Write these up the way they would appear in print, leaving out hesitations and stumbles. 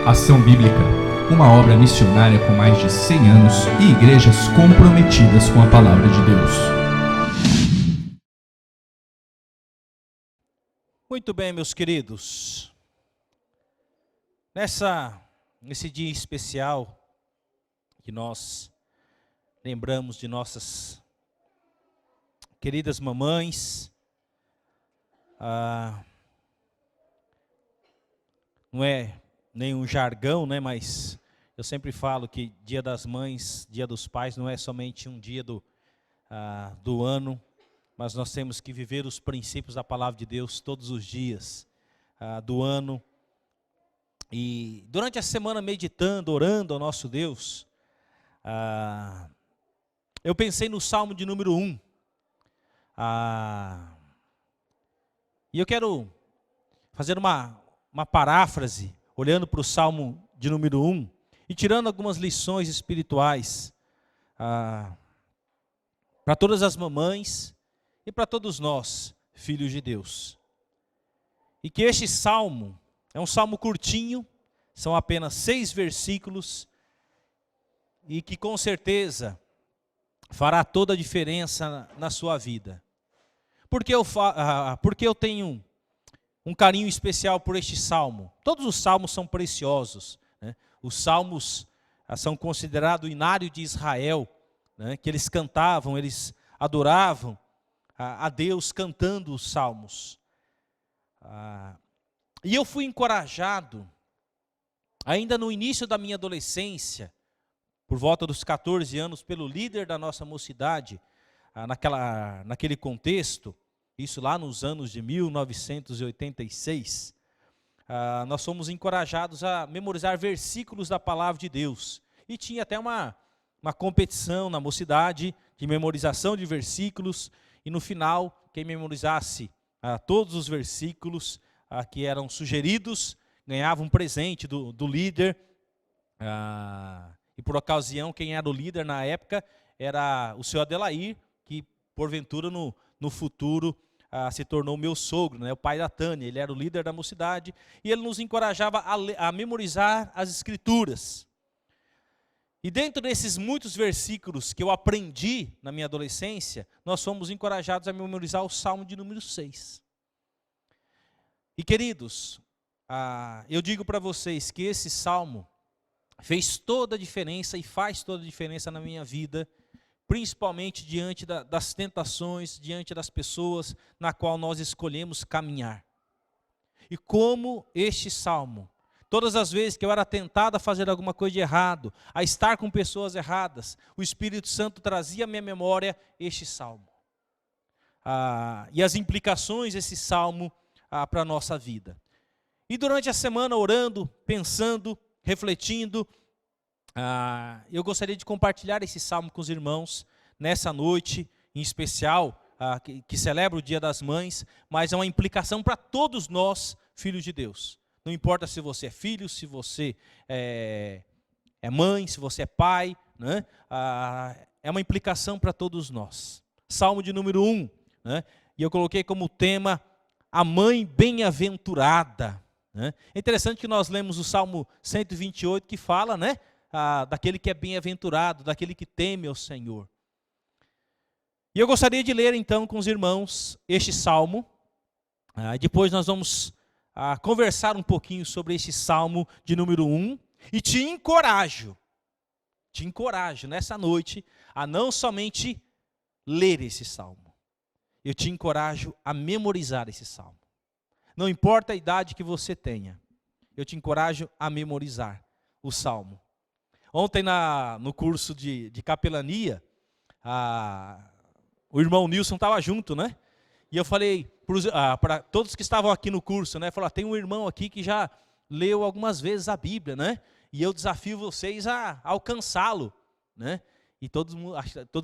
Ação Bíblica, uma obra missionária com mais de 100 anos e igrejas comprometidas com a Palavra de Deus. Muito bem, meus queridos. Nesse dia especial que nós lembramos de nossas queridas mamães, não é nenhum jargão, né? Mas eu sempre falo que Dia das Mães, Dia dos Pais, não é somente um dia do ano, mas nós temos que viver os princípios da Palavra de Deus todos os dias do ano. E durante a semana, meditando, orando ao nosso Deus, eu pensei no Salmo de número 1. E eu quero fazer uma paráfrase, olhando para o Salmo de número 1, e tirando algumas lições espirituais para todas as mamães e para todos nós, filhos de Deus. E que este salmo é um salmo curtinho, são apenas 6 versículos, e que com certeza fará toda a diferença na sua vida. Porque eu tenho um carinho especial por este salmo. Todos os salmos são preciosos, né? Os salmos são considerados o inário de Israel, né? Que eles cantavam, eles adoravam a Deus cantando os salmos. E eu fui encorajado, ainda no início da minha adolescência, por volta dos 14 anos, pelo líder da nossa mocidade, naquele contexto, isso lá nos anos de 1986, nós fomos encorajados a memorizar versículos da Palavra de Deus. E tinha até uma competição na mocidade de memorização de versículos, e no final, quem memorizasse todos os versículos que eram sugeridos, ganhava um presente do líder. E por ocasião, quem era o líder na época era o seu Adelair, que porventura no futuro se tornou meu sogro, né, o pai da Tânia. Ele era o líder da mocidade e ele nos encorajava a memorizar as Escrituras. E dentro desses muitos versículos que eu aprendi na minha adolescência, nós fomos encorajados a memorizar o Salmo de número 6. E queridos, eu digo para vocês que esse Salmo fez toda a diferença e faz toda a diferença na minha vida, principalmente diante das tentações, diante das pessoas na qual nós escolhemos caminhar. E como este Salmo, todas as vezes que eu era tentado a fazer alguma coisa de errado, a estar com pessoas erradas, o Espírito Santo trazia à minha memória este Salmo. E as implicações desse Salmo para a nossa vida. E durante a semana, orando, pensando, refletindo, eu gostaria de compartilhar esse salmo com os irmãos nessa noite, em especial, que celebra o Dia das Mães, mas é uma implicação para todos nós, filhos de Deus. Não importa se você é filho, se você é mãe, se você é pai, né? É uma implicação para todos nós. Salmo de número 1, né? E eu coloquei como tema, a mãe bem-aventurada. É interessante que nós lemos o Salmo 128 que fala, né, daquele que é bem-aventurado, daquele que teme ao Senhor. E eu gostaria de ler então com os irmãos este Salmo. Depois nós vamos conversar um pouquinho sobre este Salmo de número 1. E te encorajo nessa noite a não somente ler esse Salmo. Eu te encorajo a memorizar esse Salmo. Não importa a idade que você tenha, eu te encorajo a memorizar o Salmo. Ontem no curso de capelania, o irmão Nilson estava junto, né? E eu falei para todos que estavam aqui no curso, né? Falei, tem um irmão aqui que já leu algumas vezes a Bíblia, né? E eu desafio vocês a alcançá-lo, né? E todos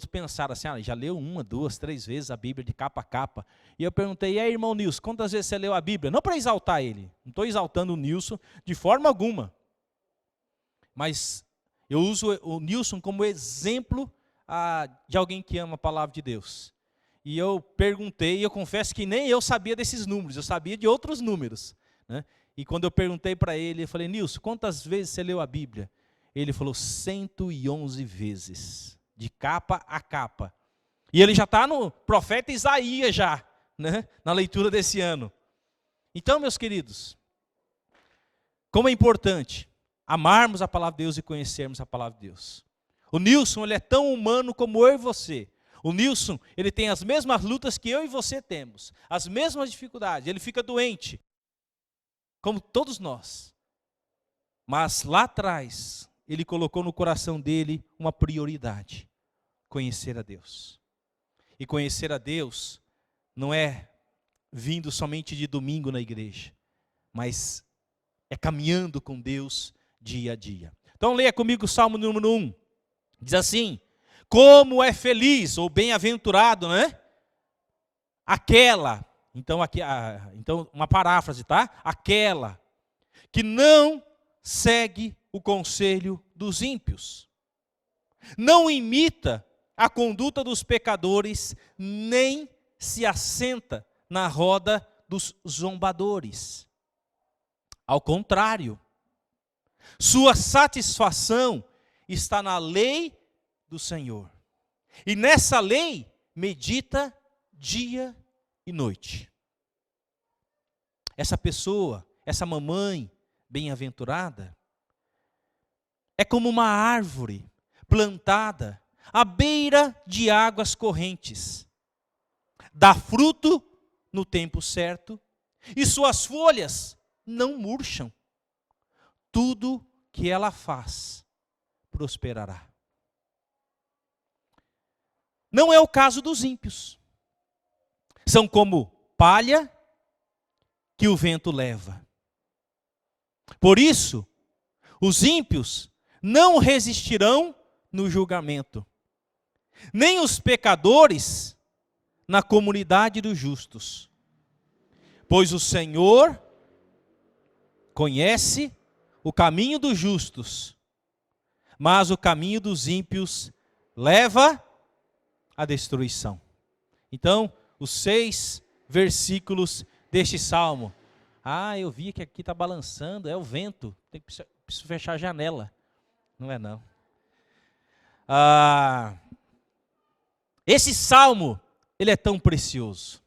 pensaram assim, já leu 1, 2, 3 vezes a Bíblia de capa a capa. E eu perguntei, e aí, irmão Nilson, quantas vezes você leu a Bíblia? Não para exaltar ele, não estou exaltando o Nilson de forma alguma. Mas eu uso o Nilson como exemplo de alguém que ama a palavra de Deus. E eu perguntei, e eu confesso que nem eu sabia desses números, eu sabia de outros números, né? E quando eu perguntei para ele, eu falei, Nilson, quantas vezes você leu a Bíblia? Ele falou 111 vezes, de capa a capa. E ele já está no profeta Isaías já, né? Na leitura desse ano. Então, meus queridos, como é importante amarmos a palavra de Deus e conhecermos a palavra de Deus. O Nilson, ele é tão humano como eu e você. O Nilson, ele tem as mesmas lutas que eu e você temos, as mesmas dificuldades, ele fica doente, como todos nós. Mas lá atrás, ele colocou no coração dele uma prioridade: conhecer a Deus. E conhecer a Deus não é vindo somente de domingo na igreja, mas é caminhando com Deus dia a dia. Então leia comigo o Salmo número 1. Diz assim: como é feliz ou bem-aventurado, né? Aquela, então uma paráfrase, tá? Aquela que não segue o conselho dos ímpios, não imita a conduta dos pecadores, nem se assenta na roda dos zombadores. Ao contrário, sua satisfação está na lei do Senhor. E nessa lei medita dia e noite. Essa pessoa, essa mamãe bem-aventurada, é como uma árvore plantada à beira de águas correntes. Dá fruto no tempo certo e suas folhas não murcham. Tudo que ela faz prosperará. Não é o caso dos ímpios. São como palha que o vento leva. Por isso, os ímpios não resistirão no julgamento, nem os pecadores na comunidade dos justos. Pois o Senhor conhece o caminho dos justos, mas o caminho dos ímpios leva à destruição. Então, os 6 versículos deste salmo. Eu vi que aqui está balançando, é o vento, preciso fechar a janela. Não é não. Esse salmo, ele é tão precioso.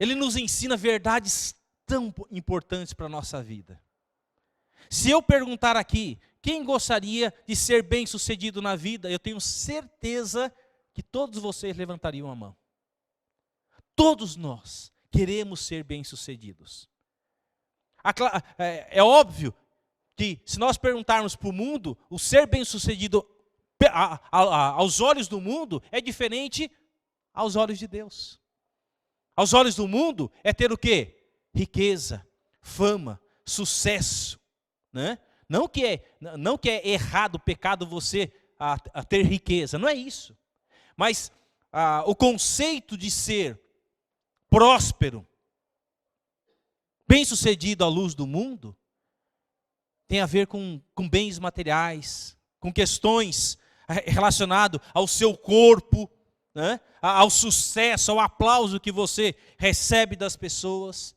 Ele nos ensina verdades tão importantes para a nossa vida. Se eu perguntar aqui, quem gostaria de ser bem-sucedido na vida, eu tenho certeza que todos vocês levantariam a mão. Todos nós queremos ser bem-sucedidos. É óbvio que se nós perguntarmos para o mundo, o ser bem-sucedido aos olhos do mundo é diferente aos olhos de Deus. Aos olhos do mundo é ter o quê? Riqueza, fama, sucesso, né? Não que é errado, pecado você a ter riqueza, não é isso. Mas o conceito de ser próspero, bem-sucedido à luz do mundo, tem a ver com bens materiais, com questões relacionadas ao seu corpo, né? Ao sucesso, ao aplauso que você recebe das pessoas.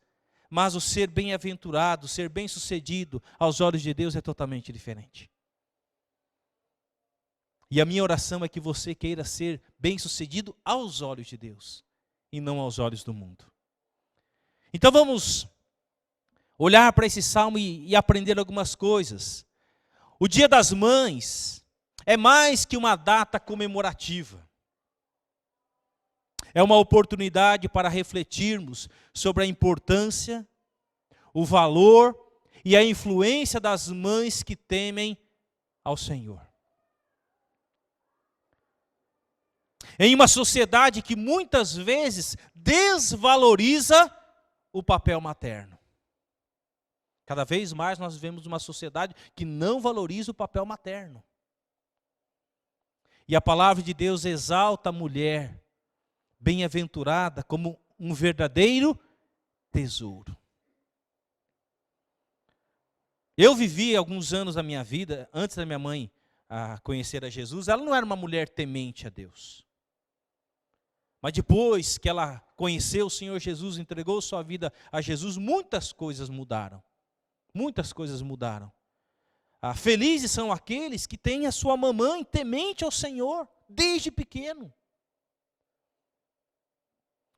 Mas o ser bem-aventurado, ser bem-sucedido aos olhos de Deus é totalmente diferente. E a minha oração é que você queira ser bem-sucedido aos olhos de Deus e não aos olhos do mundo. Então vamos olhar para esse salmo e aprender algumas coisas. O Dia das Mães é mais que uma data comemorativa. É uma oportunidade para refletirmos sobre a importância, o valor e a influência das mães que temem ao Senhor. Em uma sociedade que muitas vezes desvaloriza o papel materno. Cada vez mais nós vivemos uma sociedade que não valoriza o papel materno. E a palavra de Deus exalta a mulher bem-aventurada como um verdadeiro tesouro. Eu vivi alguns anos da minha vida, antes da minha mãe conhecer a Jesus, ela não era uma mulher temente a Deus. Mas depois que ela conheceu o Senhor Jesus, entregou sua vida a Jesus, muitas coisas mudaram. Muitas coisas mudaram. Felizes são aqueles que têm a sua mamãe temente ao Senhor, desde pequeno.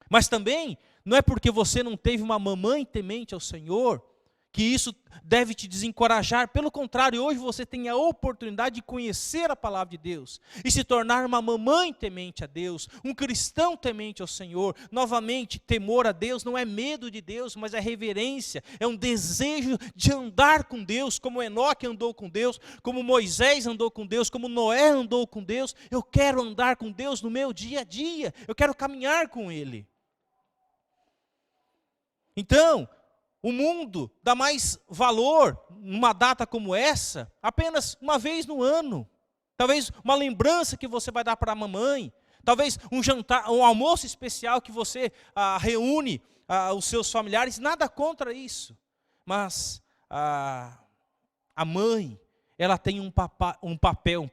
Mas também, não é porque você não teve uma mamãe temente ao Senhor, que isso deve te desencorajar. Pelo contrário, hoje você tem a oportunidade de conhecer a palavra de Deus e se tornar uma mamãe temente a Deus, um cristão temente ao Senhor. Novamente, temor a Deus não é medo de Deus, mas é reverência, é um desejo de andar com Deus, como Enoque andou com Deus, como Moisés andou com Deus, como Noé andou com Deus. Eu quero andar com Deus no meu dia a dia, eu quero caminhar com Ele. Então, o mundo dá mais valor numa data como essa, apenas uma vez no ano. Talvez uma lembrança que você vai dar para a mamãe. Talvez um jantar, um almoço especial que você reúne os seus familiares. Nada contra isso. Mas a mãe, ela tem um papel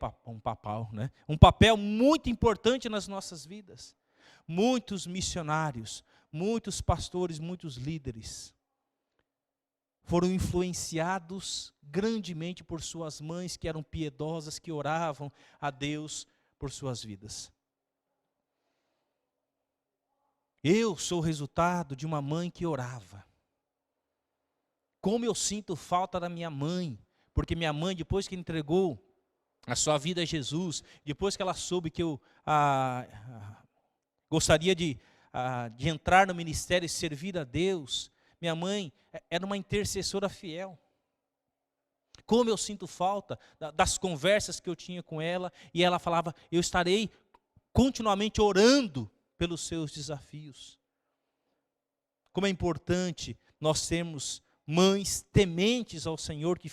muito importante nas nossas vidas. Muitos missionários, muitos pastores, muitos líderes foram influenciados grandemente por suas mães, que eram piedosas, que oravam a Deus por suas vidas. Eu sou o resultado de uma mãe que orava. Como eu sinto falta da minha mãe, porque minha mãe, depois que entregou a sua vida a Jesus, depois que ela soube que eu gostaria de entrar no ministério e servir a Deus, minha mãe era uma intercessora fiel. Como eu sinto falta das conversas que eu tinha com ela, e ela falava, eu estarei continuamente orando pelos seus desafios. Como é importante nós termos mães tementes ao Senhor, que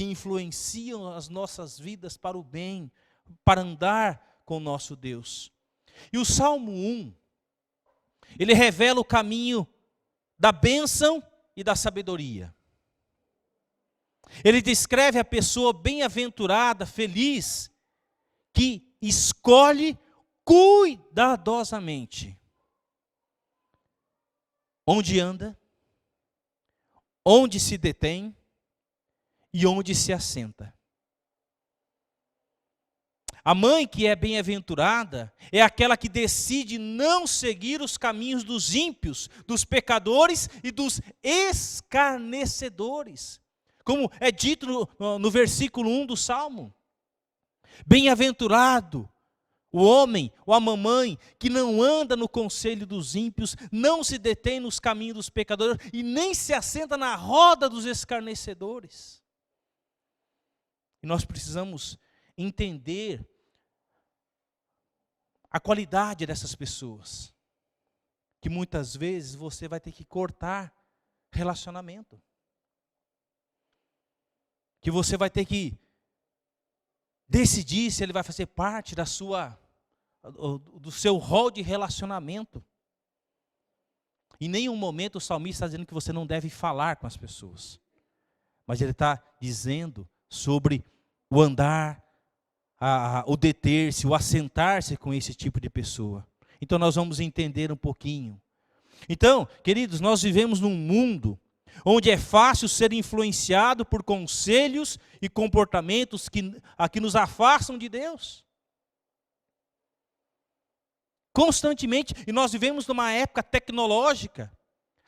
influenciam as nossas vidas para o bem, para andar com o nosso Deus. E o Salmo 1, ele revela o caminho da bênção e da sabedoria. Ele descreve a pessoa bem-aventurada, feliz, que escolhe cuidadosamente onde anda, onde se detém e onde se assenta. A mãe que é bem-aventurada é aquela que decide não seguir os caminhos dos ímpios, dos pecadores e dos escarnecedores. Como é dito no versículo 1 do Salmo. Bem-aventurado o homem ou a mamãe que não anda no conselho dos ímpios, não se detém nos caminhos dos pecadores e nem se assenta na roda dos escarnecedores. E nós precisamos entender a qualidade dessas pessoas, que muitas vezes você vai ter que cortar relacionamento, que você vai ter que decidir se ele vai fazer parte do seu rol de relacionamento. Em nenhum momento o salmista está dizendo que você não deve falar com as pessoas, mas ele está dizendo sobre o andar, o deter-se, o assentar-se com esse tipo de pessoa. Então nós vamos entender um pouquinho. Então, queridos, nós vivemos num mundo onde é fácil ser influenciado por conselhos e comportamentos que nos afastam de Deus. Constantemente, e nós vivemos numa época tecnológica,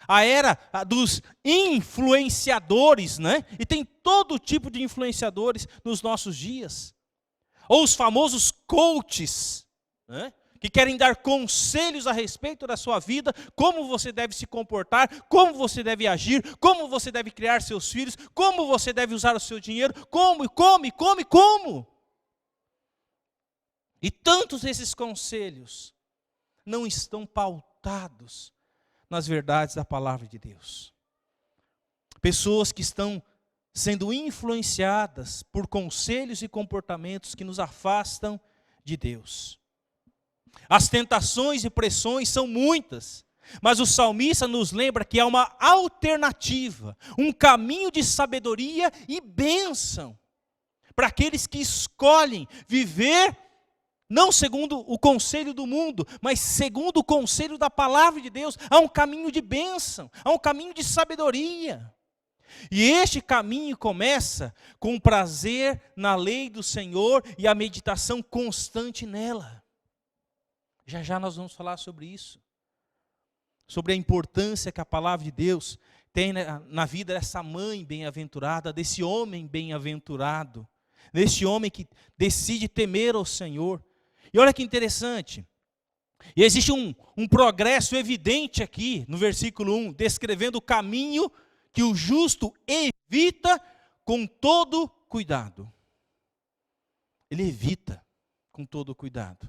a era dos influenciadores, né? E tem todo tipo de influenciadores nos nossos dias. Ou os famosos coaches, né? Que querem dar conselhos a respeito da sua vida, como você deve se comportar, como você deve agir, como você deve criar seus filhos, como você deve usar o seu dinheiro, como. E tantos desses conselhos não estão pautados nas verdades da palavra de Deus. Pessoas que estão sendo influenciadas por conselhos e comportamentos que nos afastam de Deus. As tentações e pressões são muitas, mas o salmista nos lembra que há uma alternativa, um caminho de sabedoria e bênção para aqueles que escolhem viver não segundo o conselho do mundo, mas segundo o conselho da palavra de Deus. Há um caminho de bênção, há um caminho de sabedoria. E este caminho começa com o prazer na lei do Senhor e a meditação constante nela. Já já nós vamos falar sobre isso. Sobre a importância que a palavra de Deus tem na vida dessa mãe bem-aventurada, desse homem bem-aventurado, desse homem que decide temer ao Senhor. E olha que interessante, e existe um progresso evidente aqui no versículo 1, descrevendo o caminho que o justo evita com todo cuidado. Ele evita com todo cuidado.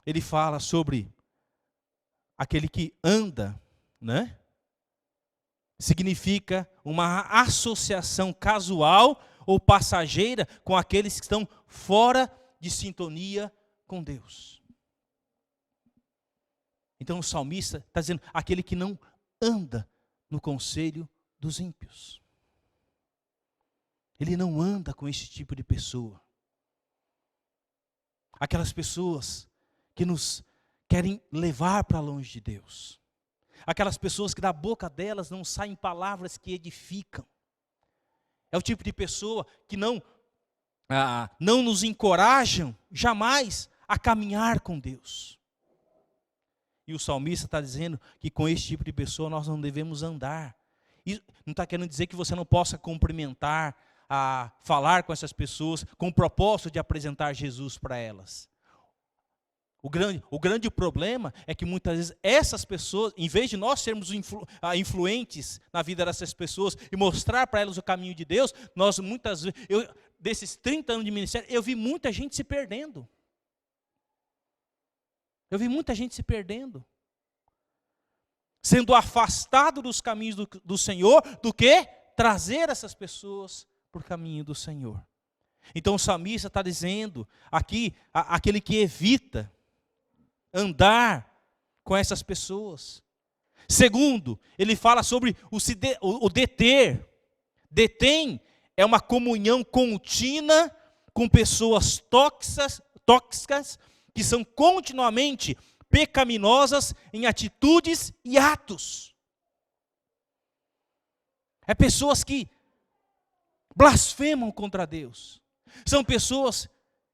Ele fala sobre aquele que anda, né? Significa uma associação casual ou passageira com aqueles que estão fora de sintonia com Deus. Então o salmista está dizendo, aquele que não anda no conselho dos ímpios. Ele não anda com esse tipo de pessoa. Aquelas pessoas que nos querem levar para longe de Deus. Aquelas pessoas que da boca delas não saem palavras que edificam. É o tipo de pessoa que não nos encorajam jamais a caminhar com Deus. E o salmista está dizendo que com esse tipo de pessoa nós não devemos andar. E não está querendo dizer que você não possa cumprimentar, falar com essas pessoas com o propósito de apresentar Jesus para elas. O grande problema é que muitas vezes essas pessoas, em vez de nós sermos influentes na vida dessas pessoas e mostrar para elas o caminho de Deus, nós muitas vezes, desses 30 anos de ministério, eu vi muita gente se perdendo. Eu vi muita gente se perdendo. Sendo afastado dos caminhos do Senhor, do que trazer essas pessoas para o caminho do Senhor. Então o salmista está dizendo aqui, aquele que evita andar com essas pessoas. Segundo, ele fala sobre o deter. Detém é uma comunhão contínua com pessoas tóxicas que são continuamente pecaminosas em atitudes e atos. É pessoas que blasfemam contra Deus. São pessoas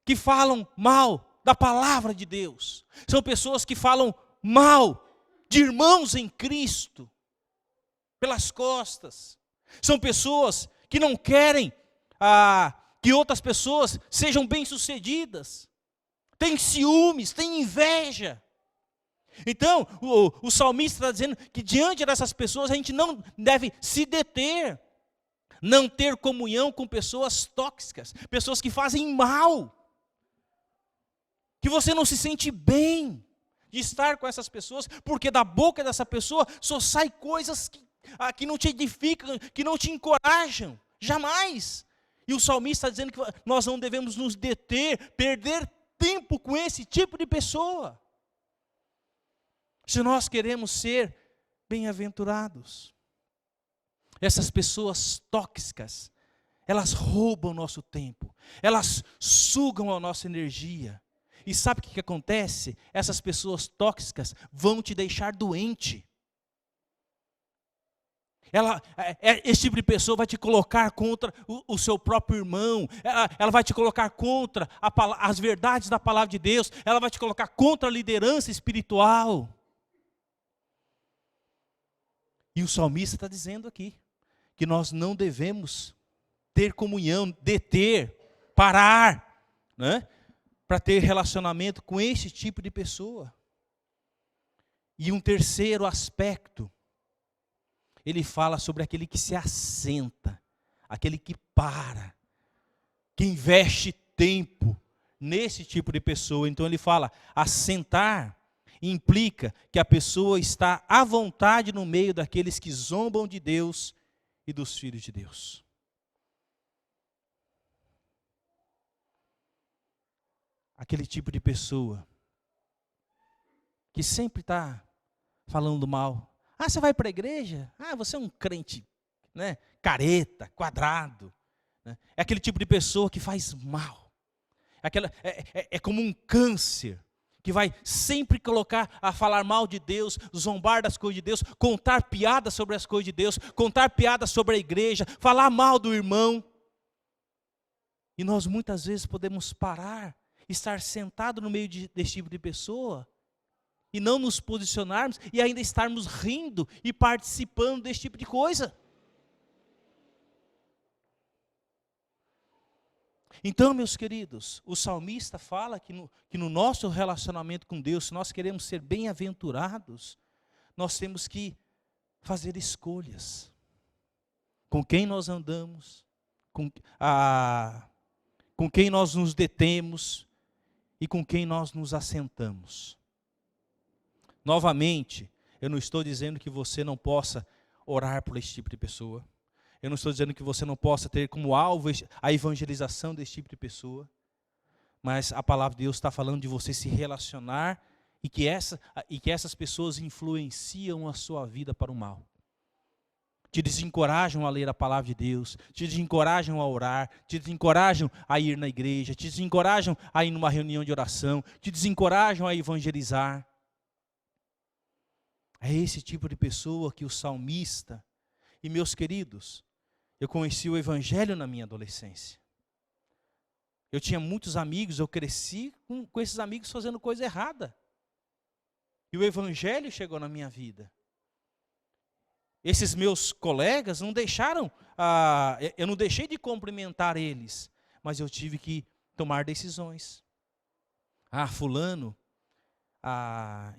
que falam mal da palavra de Deus. São pessoas que falam mal de irmãos em Cristo pelas costas. São pessoas que não querem que outras pessoas sejam bem-sucedidas. Tem ciúmes, tem inveja. Então, o salmista está dizendo que diante dessas pessoas a gente não deve se deter, não ter comunhão com pessoas tóxicas, pessoas que fazem mal, que você não se sente bem de estar com essas pessoas, porque da boca dessa pessoa só sai coisas que não te edificam, que não te encorajam, jamais. E o salmista está dizendo que nós não devemos nos deter, perder tempo com esse tipo de pessoa. Se nós queremos ser bem-aventurados. Essas pessoas tóxicas, elas roubam o nosso tempo, elas sugam a nossa energia. E sabe o que acontece? Essas pessoas tóxicas vão te deixar doente. Esse tipo de pessoa vai te colocar contra o seu próprio irmão, ela vai te colocar contra as verdades da palavra de Deus, ela vai te colocar contra a liderança espiritual. E o salmista está dizendo aqui, que nós não devemos ter comunhão, deter, parar, né, para ter relacionamento com esse tipo de pessoa. E um terceiro aspecto, ele fala sobre aquele que se assenta, aquele que para, que investe tempo nesse tipo de pessoa. Então ele fala, assentar implica que a pessoa está à vontade no meio daqueles que zombam de Deus e dos filhos de Deus. Aquele tipo de pessoa que sempre está falando mal. Você vai para a igreja? Você é um crente, né, careta, quadrado. Né? É aquele tipo de pessoa que faz mal. É como um câncer que vai sempre colocar a falar mal de Deus, zombar das coisas de Deus, contar piadas sobre as coisas de Deus, contar piadas sobre a igreja, falar mal do irmão. E nós muitas vezes podemos parar, estar sentado no meio desse tipo de pessoa, e não nos posicionarmos, e ainda estarmos rindo e participando desse tipo de coisa. Então, meus queridos, o salmista fala que no nosso relacionamento com Deus, se nós queremos ser bem-aventurados, nós temos que fazer escolhas. Com quem nós andamos, com quem nós nos detemos e com quem nós nos assentamos. Novamente, eu não estou dizendo que você não possa orar por esse tipo de pessoa. Eu não estou dizendo que você não possa ter como alvo a evangelização desse tipo de pessoa. Mas a palavra de Deus está falando de você se relacionar e que essas pessoas influenciam a sua vida para o mal. Te desencorajam a ler a palavra de Deus, te desencorajam a orar, te desencorajam a ir na igreja, te desencorajam a ir numa reunião de oração, te desencorajam a evangelizar. É esse tipo de pessoa que o salmista, e meus queridos, eu conheci o evangelho na minha adolescência. Eu tinha muitos amigos, eu cresci com esses amigos fazendo coisa errada. E o evangelho chegou na minha vida. Esses meus colegas não deixaram, eu não deixei de cumprimentar eles, mas eu tive que tomar decisões. Fulano,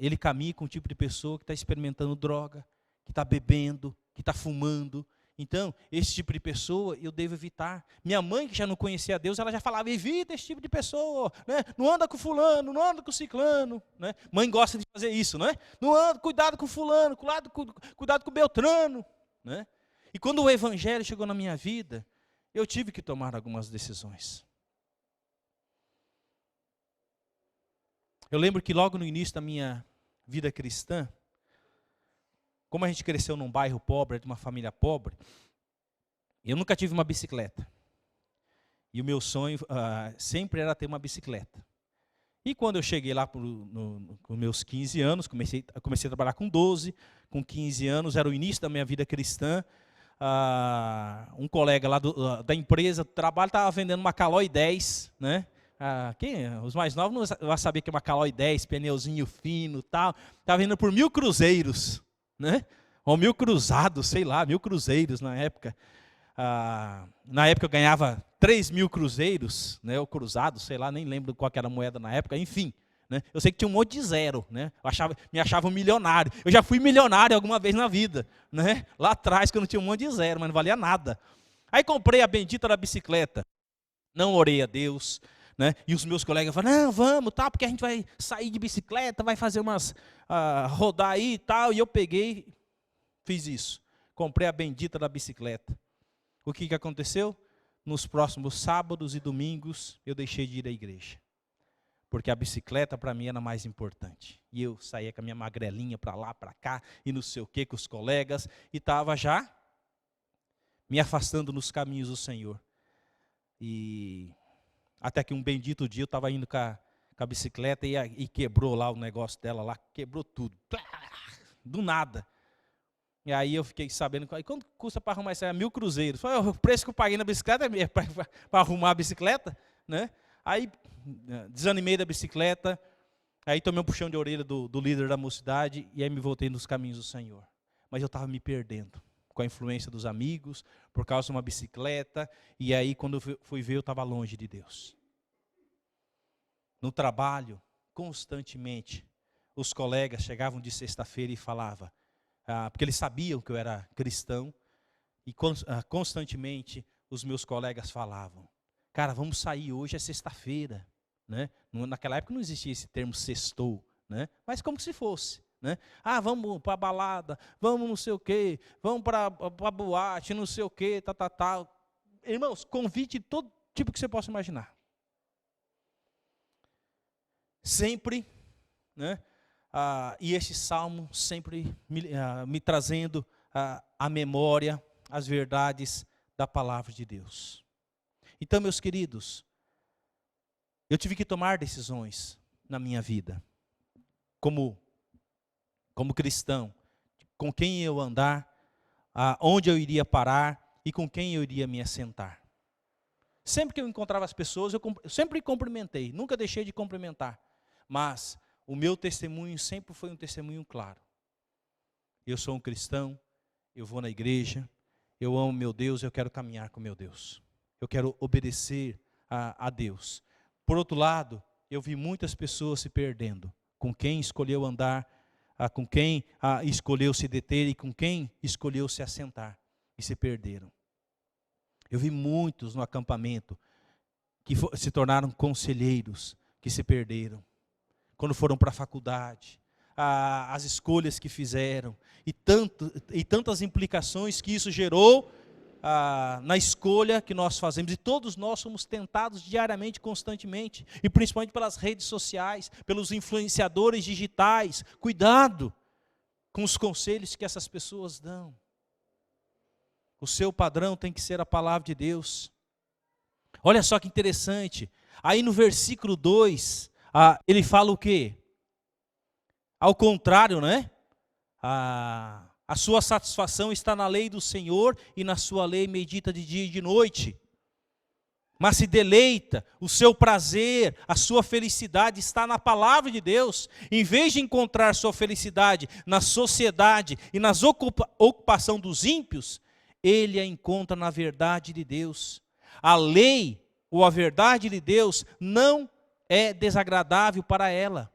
ele caminha com um tipo de pessoa que está experimentando droga, que está bebendo, que está fumando. Então, esse tipo de pessoa eu devo evitar. Minha mãe, que já não conhecia Deus, ela já falava, evita esse tipo de pessoa, né? Não anda com fulano, não anda com ciclano, né? Mãe gosta de fazer isso, né? Não anda, cuidado com fulano, cuidado com Beltrano, né? E quando o evangelho chegou na minha vida, eu tive que tomar algumas decisões. Eu lembro que logo no início da minha vida cristã, como a gente cresceu num bairro pobre, de uma família pobre, eu nunca tive uma bicicleta. E o meu sonho sempre era ter uma bicicleta. E quando eu cheguei lá com meus 15 anos, comecei a trabalhar com 12, com 15 anos, era o início da minha vida cristã, um colega lá da empresa do trabalho estava vendendo uma Caloi 10, né? Os mais novos não vão saber que é uma Caloi 10, pneuzinho fino e tal, estava vendendo por 1.000 cruzeiros. Né? Ou 1.000 cruzados, sei lá, 1.000 cruzeiros na época. Na época eu ganhava 3.000 cruzeiros, né, ou cruzados, sei lá, nem lembro qual que era a moeda na época, enfim. Né, eu sei que tinha um monte de zero, né, me achava um milionário. Eu já fui milionário alguma vez na vida, né, lá atrás, quando tinha um monte de zero, mas não valia nada. Aí comprei a bendita da bicicleta, não orei a Deus, né, e os meus colegas falaram, não, vamos, tá, porque a gente vai sair de bicicleta, vai fazer rodar aí e tal, e eu peguei, fiz isso, comprei a bendita da bicicleta. O que aconteceu? Nos próximos sábados e domingos, eu deixei de ir à igreja, porque a bicicleta para mim era mais importante, e eu saía com a minha magrelinha para lá, para cá, e não sei o que, com os colegas, e estava já me afastando nos caminhos do Senhor, e até que um bendito dia eu estava indo com a bicicleta e quebrou lá o negócio dela lá, quebrou tudo, do nada. E aí eu fiquei sabendo, quanto custa para arrumar isso? 1.000 cruzeiros. Foi o preço que eu paguei na bicicleta para arrumar a bicicleta, né? Aí desanimei da bicicleta, aí tomei um puxão de orelha do líder da mocidade e aí me voltei nos caminhos do Senhor. Mas eu estava me perdendo com a influência dos amigos, por causa de uma bicicleta, e aí quando eu fui ver eu estava longe de Deus. No trabalho, constantemente, os colegas chegavam de sexta-feira e falavam, porque eles sabiam que eu era cristão, e constantemente os meus colegas falavam, cara, vamos sair, hoje é sexta-feira, né? Naquela época não existia esse termo sextou, né? Mas como se fosse, né? Vamos para a balada, vamos não sei o quê, vamos para a boate, não sei o quê, tal. Irmãos, convite de todo tipo que você possa imaginar. Sempre, né? E esse salmo sempre me trazendo à memória as verdades da palavra de Deus. Então, meus queridos, eu tive que tomar decisões na minha vida, como cristão, com quem eu andar, onde eu iria parar e com quem eu iria me assentar. Sempre que eu encontrava as pessoas, eu sempre cumprimentei, nunca deixei de cumprimentar. Mas o meu testemunho sempre foi um testemunho claro. Eu sou um cristão, eu vou na igreja, eu amo meu Deus, eu quero caminhar com meu Deus. Eu quero obedecer a Deus. Por outro lado, eu vi muitas pessoas se perdendo. Com quem escolheu andar, com quem escolheu se deter e com quem escolheu se assentar. E se perderam. Eu vi muitos no acampamento que se tornaram conselheiros, que se perderam. Quando foram para a faculdade, as escolhas que fizeram, e tantas implicações que isso gerou na escolha que nós fazemos. E todos nós somos tentados diariamente, constantemente, e principalmente pelas redes sociais, pelos influenciadores digitais. Cuidado com os conselhos que essas pessoas dão. O seu padrão tem que ser a palavra de Deus. Olha só que interessante. Aí no versículo 2, ele fala o quê? Ao contrário, né? A sua satisfação está na lei do Senhor e na sua lei medita de dia e de noite. Mas se deleita, o seu prazer, a sua felicidade está na palavra de Deus. Em vez de encontrar sua felicidade na sociedade e nas ocupação dos ímpios, ele a encontra na verdade de Deus. A lei ou a verdade de Deus não é desagradável para ela,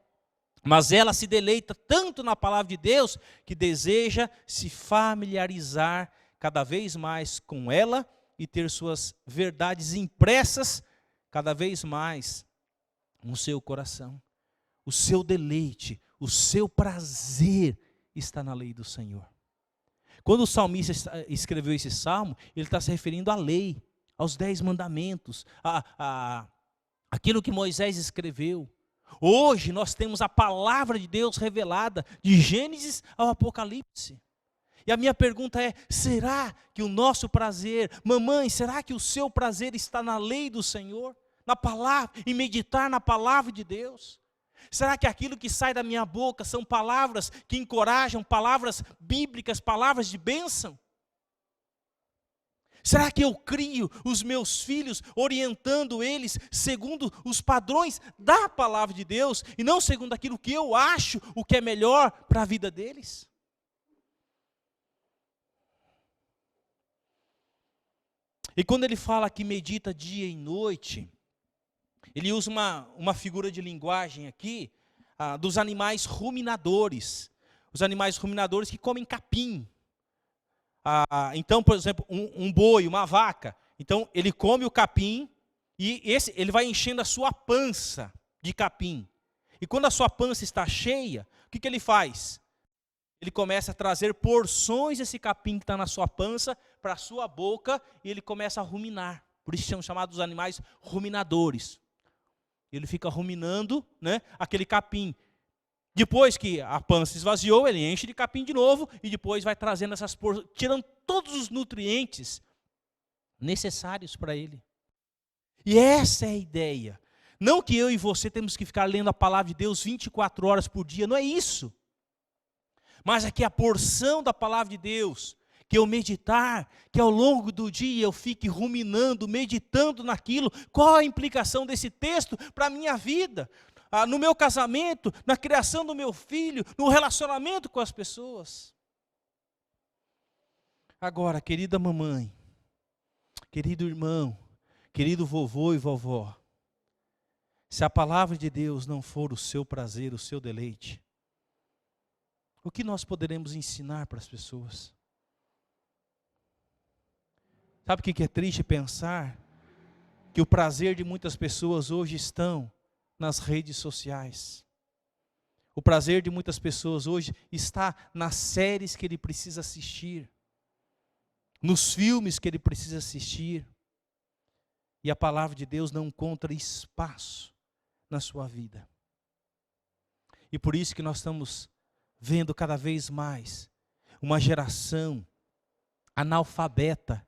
mas ela se deleita tanto na palavra de Deus que deseja se familiarizar cada vez mais com ela e ter suas verdades impressas cada vez mais no seu coração. O seu deleite, o seu prazer está na lei do Senhor. Quando o salmista escreveu esse salmo, ele está se referindo à lei, aos 10 mandamentos, aquilo que Moisés escreveu. Hoje nós temos a palavra de Deus revelada, de Gênesis ao Apocalipse. E a minha pergunta é, será que o nosso prazer, mamãe, será que o seu prazer está na lei do Senhor? Na palavra, em meditar na palavra de Deus? Será que aquilo que sai da minha boca são palavras que encorajam, palavras bíblicas, palavras de bênção? Será que eu crio os meus filhos, orientando eles segundo os padrões da palavra de Deus, e não segundo aquilo que eu acho o que é melhor para a vida deles? E quando ele fala que medita dia e noite, ele usa uma figura de linguagem aqui, dos animais ruminadores. Os animais ruminadores que comem capim. Então, por exemplo, um boi, uma vaca. Então, ele come o capim e ele vai enchendo a sua pança de capim. E quando a sua pança está cheia, o que ele faz? Ele começa a trazer porções desse capim que está na sua pança para a sua boca e ele começa a ruminar. Por isso são chamados animais ruminadores. Ele fica ruminando, né, aquele capim. Depois que a pança esvaziou, ele enche de capim de novo e depois vai trazendo essas porções, tirando todos os nutrientes necessários para ele. E essa é a ideia. Não que eu e você temos que ficar lendo a palavra de Deus 24 horas por dia, não é isso. Mas é que a porção da palavra de Deus, que eu meditar, que ao longo do dia eu fique ruminando, meditando naquilo, qual a implicação desse texto para a minha vida? No meu casamento, na criação do meu filho, no relacionamento com as pessoas. Agora, querida mamãe, querido irmão, querido vovô e vovó, se a palavra de Deus não for o seu prazer, o seu deleite, o que nós poderemos ensinar para as pessoas? Sabe o que é triste pensar? Que o prazer de muitas pessoas hoje estão nas redes sociais. O prazer de muitas pessoas hoje está nas séries que ele precisa assistir, nos filmes que ele precisa assistir. E a palavra de Deus não encontra espaço na sua vida. E por isso que nós estamos vendo cada vez mais uma geração analfabeta,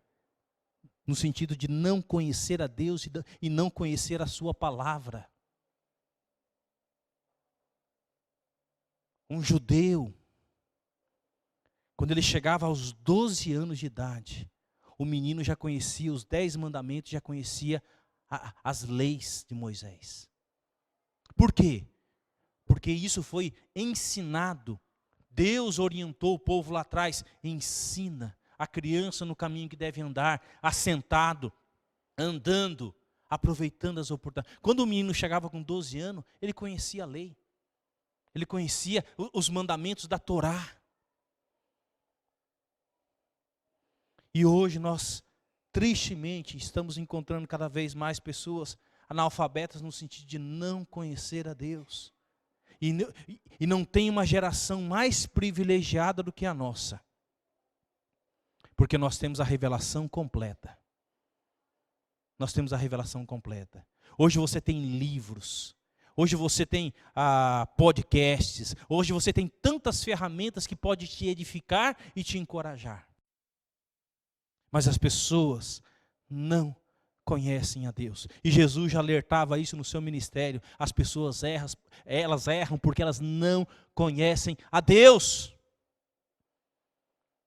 no sentido de não conhecer a Deus e não conhecer a sua palavra. um judeu, quando ele chegava aos 12 anos de idade, o menino já conhecia os 10 mandamentos, já conhecia as leis de Moisés. Por quê? Porque isso foi ensinado. Deus orientou o povo lá atrás, ensina a criança no caminho que deve andar, assentado, andando, aproveitando as oportunidades. Quando o menino chegava com 12 anos, ele conhecia a lei. Ele conhecia os mandamentos da Torá. E hoje nós, tristemente, estamos encontrando cada vez mais pessoas analfabetas no sentido de não conhecer a Deus. E não tem uma geração mais privilegiada do que a nossa. Porque nós temos a revelação completa. Nós temos a revelação completa. Hoje você tem livros. Hoje você tem podcasts. Hoje você tem tantas ferramentas que podem te edificar e te encorajar. Mas as pessoas não conhecem a Deus. E Jesus já alertava isso no seu ministério. As pessoas erram porque elas não conhecem a Deus.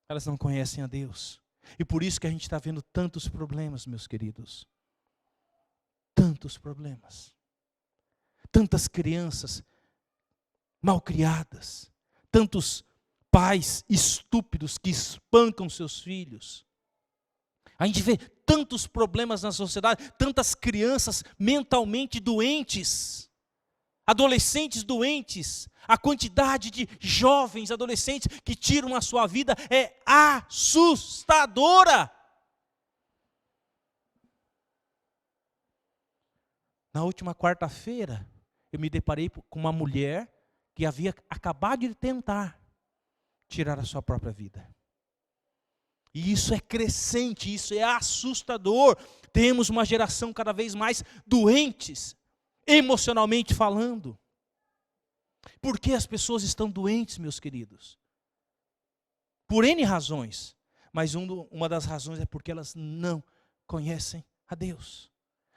Elas não conhecem a Deus. E por isso que a gente está vendo tantos problemas, meus queridos. Tantos problemas. Tantas crianças mal criadas. Tantos pais estúpidos que espancam seus filhos. A gente vê tantos problemas na sociedade, tantas crianças mentalmente doentes, adolescentes doentes. A quantidade de jovens, adolescentes que tiram a sua vida é assustadora. Na última quarta-feira, eu me deparei com uma mulher que havia acabado de tentar tirar a sua própria vida. E isso é crescente, isso é assustador. Temos uma geração cada vez mais doentes, emocionalmente falando. Por que as pessoas estão doentes, meus queridos? Por N razões. Mas uma das razões é porque elas não conhecem a Deus.